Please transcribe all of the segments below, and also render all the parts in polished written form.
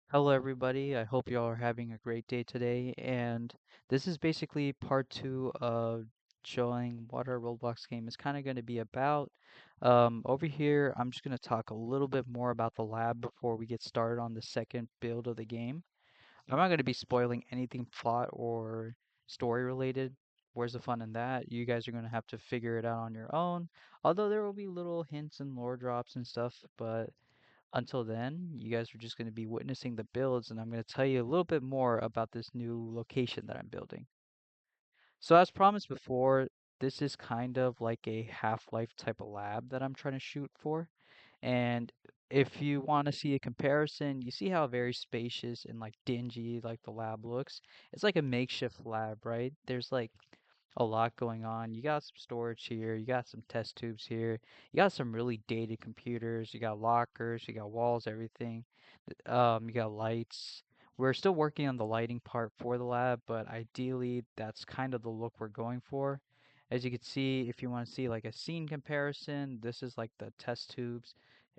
Hello, everybody. I hope you all are having a great day today. And this is basically part two of showing what our Roblox game is kind of going to be about. Over here, I'm just going to talk a little bit more about the lab before we get started on the second build of the game. I'm not going to be spoiling anything plot or story related. Where's the fun in that? You guys are going to have to figure it out on your own. Although there will be little hints and lore drops and stuff, but until then, you guys are just going to be witnessing the builds, and I'm going to tell you a little bit more about this new location that I'm building. So, as promised before, this is kind of like a Half-Life type of lab that I'm trying to shoot for. And if you want to see a comparison, you see how very spacious and like dingy like the lab looks. It's like a makeshift lab, right? There's like a lot going on. You got some storage here, you got some test tubes here, you got some really dated computers, you got lockers, you got walls, everything. You got lights. We're still working on the lighting part for the lab, but ideally that's kind of the look we're going for. As you can see, if you want to see like a scene comparison, this is like the test tubes.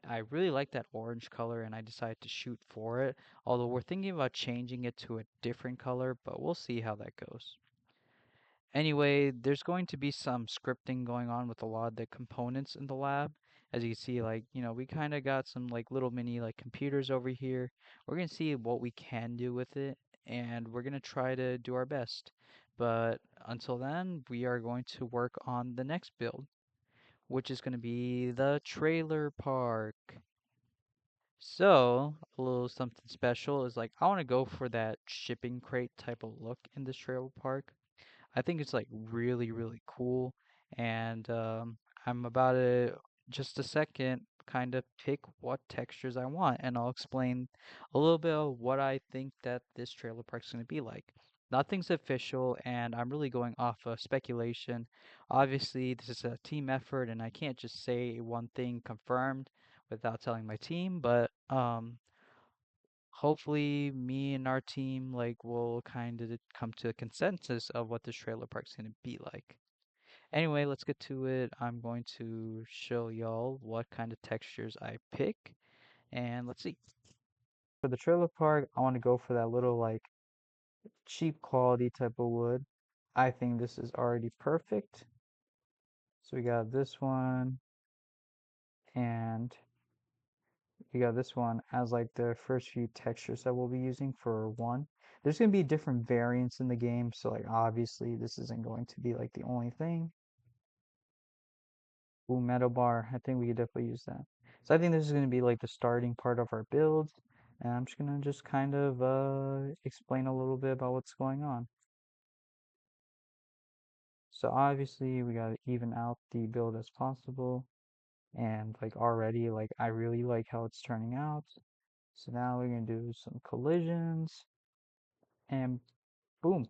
I really like that orange color and I decided to shoot for it. Although we're thinking about changing it to a different color, but we'll see how that goes. Anyway, there's going to be some scripting going on with a lot of the components in the lab. As you can see, like, we kind of got some like little mini like computers over here. We're going to see what we can do with it and we're going to try to do our best. But until then, we are going to work on the next build, which is going to be the trailer park. So, a little something special is like I want to go for that shipping crate type of look in this trailer park. I think it's like really, really cool. And I'm about to just a second kind of pick what textures I want. And I'll explain a little bit of what I think that this trailer park's going to be like. Nothing's official, and I'm really going off of speculation. Obviously, this is a team effort, and I can't just say one thing confirmed without telling my team. But hopefully me and our team like will kind of come to a consensus of what this trailer park's going to be like. Anyway, let's get to it. I'm going to show y'all what kind of textures I pick and let's see. For the trailer park, I want to go for that little like cheap quality type of wood. I think this is already perfect. So we got this one and you got this one as like the first few textures that we'll be using for one. There's going to be different variants in the game, so like obviously this isn't going to be like the only thing. Ooh, metal bar. I think we could definitely use that. So I think this is going to be like the starting part of our build, and I'm just going to just kind of explain a little bit about what's going on. So obviously we got to even out the build as possible, and like already like I really like how it's turning out. So now we're going to do some collisions. And boom,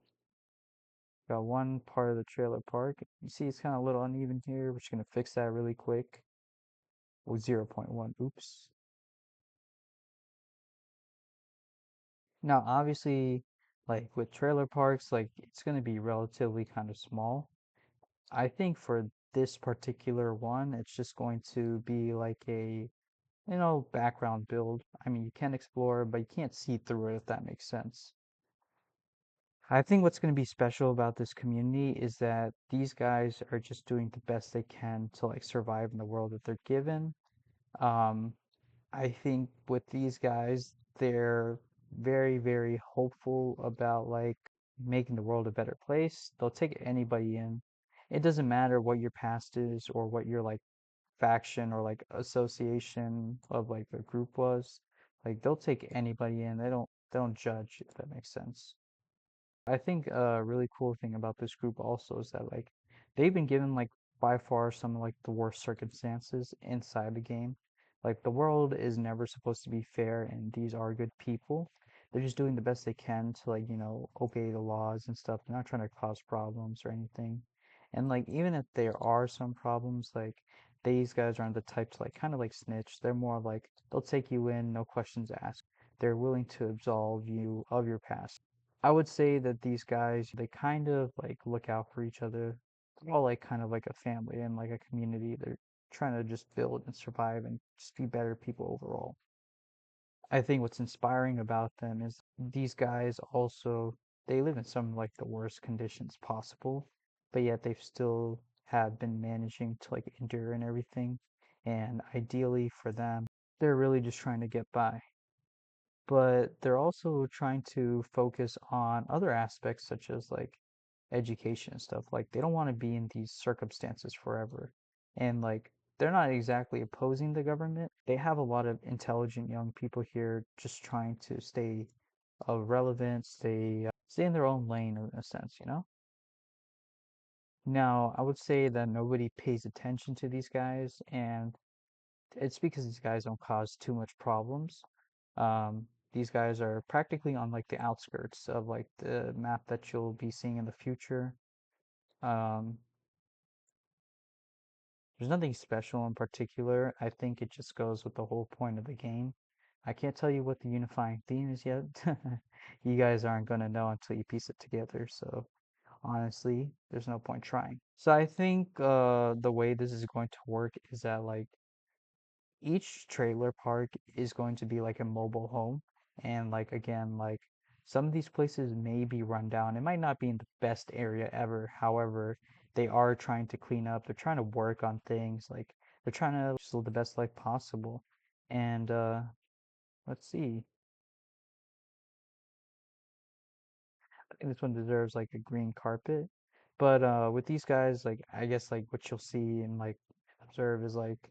got one part of the trailer park. You see it's kind of a little uneven here. We're just going to fix that really quick. Oh, 0.1. Oops. Now, obviously, like with trailer parks, like it's going to be relatively kind of small. I think for this particular one, it's just going to be like a, background build. I mean, you can explore, but you can't see through it if that makes sense. I think what's going to be special about this community is that these guys are just doing the best they can to like survive in the world that they're given. Um, I think with these guys, they're very, very hopeful about like making the world a better place. They'll take anybody in. It doesn't matter what your past is or what your like faction or like association of like the group was. Like they'll take anybody in. They don't judge if that makes sense. I think a really cool thing about this group also is that like they've been given like by far some of like the worst circumstances inside the game. Like the world is never supposed to be fair and these are good people. They're just doing the best they can to like, obey the laws and stuff. They're not trying to cause problems or anything. And like even if there are some problems, like these guys aren't the type to like kind of like snitch. They're more like they'll take you in, no questions asked. They're willing to absolve you of your past. I would say that these guys, they kind of like look out for each other. They're all like kind of like a family and like a community. They're trying to just build and survive and just be better people overall. I think what's inspiring about them is these guys also they live in some like the worst conditions possible, but yet they've still have been managing to like endure and everything. And ideally for them, they're really just trying to get by. But they're also trying to focus on other aspects such as like education and stuff. Like they don't want to be in these circumstances forever. And like they're not exactly opposing the government. They have a lot of intelligent young people here just trying to stay relevant, stay in their own lane in a sense, you know? Now, I would say that nobody pays attention to these guys, and it's because these guys don't cause too much problems. These guys are practically on like the outskirts of like the map that you'll be seeing in the future. Um, there's nothing special in particular. I think it just goes with the whole point of the game. I can't tell you what the unifying theme is yet. You guys aren't gonna know until you piece it together, so honestly, there's no point trying. So I think the way this is going to work is that like each trailer park is going to be like a mobile home. And like again, like some of these places may be run down. It might not be in the best area ever. However, they are trying to clean up. They're trying to work on things. Like they're trying to just live the best life possible. And let's see. I think this one deserves like a green carpet. But with these guys, like I guess like what you'll see and like observe is like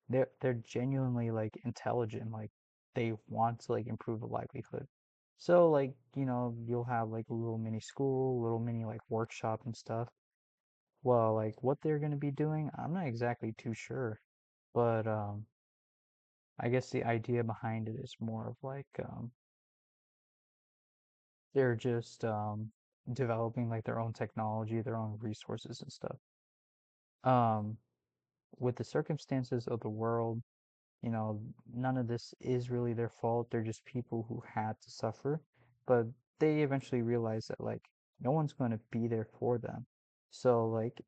they're genuinely like intelligent, like they want to like improve the livelihood. So like, you'll have like a little mini school, little mini like workshop and stuff. Well, like what they're gonna be doing, I'm not exactly too sure. But I guess the idea behind it is more of like they're just developing like their own technology, their own resources and stuff. Um, with the circumstances of the world, you know, none of this is really their fault. They're just people who had to suffer. But they eventually realize that, like, no one's going to be there for them. So, like,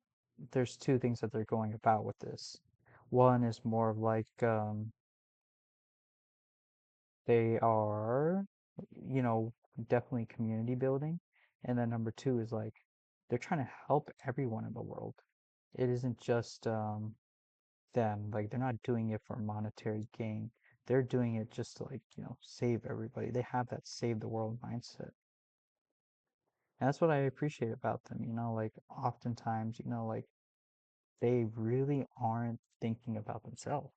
there's two things that they're going about with this. One is more of like, they are, you know, definitely community building. And then number two is like, they're trying to help everyone in the world. It isn't just, them. Like they're not doing it for monetary gain. They're doing it just to like, save everybody. They have that save the world mindset. And that's what I appreciate about them, like oftentimes, like they really aren't thinking about themselves.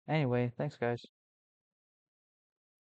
Anyway, thanks guys.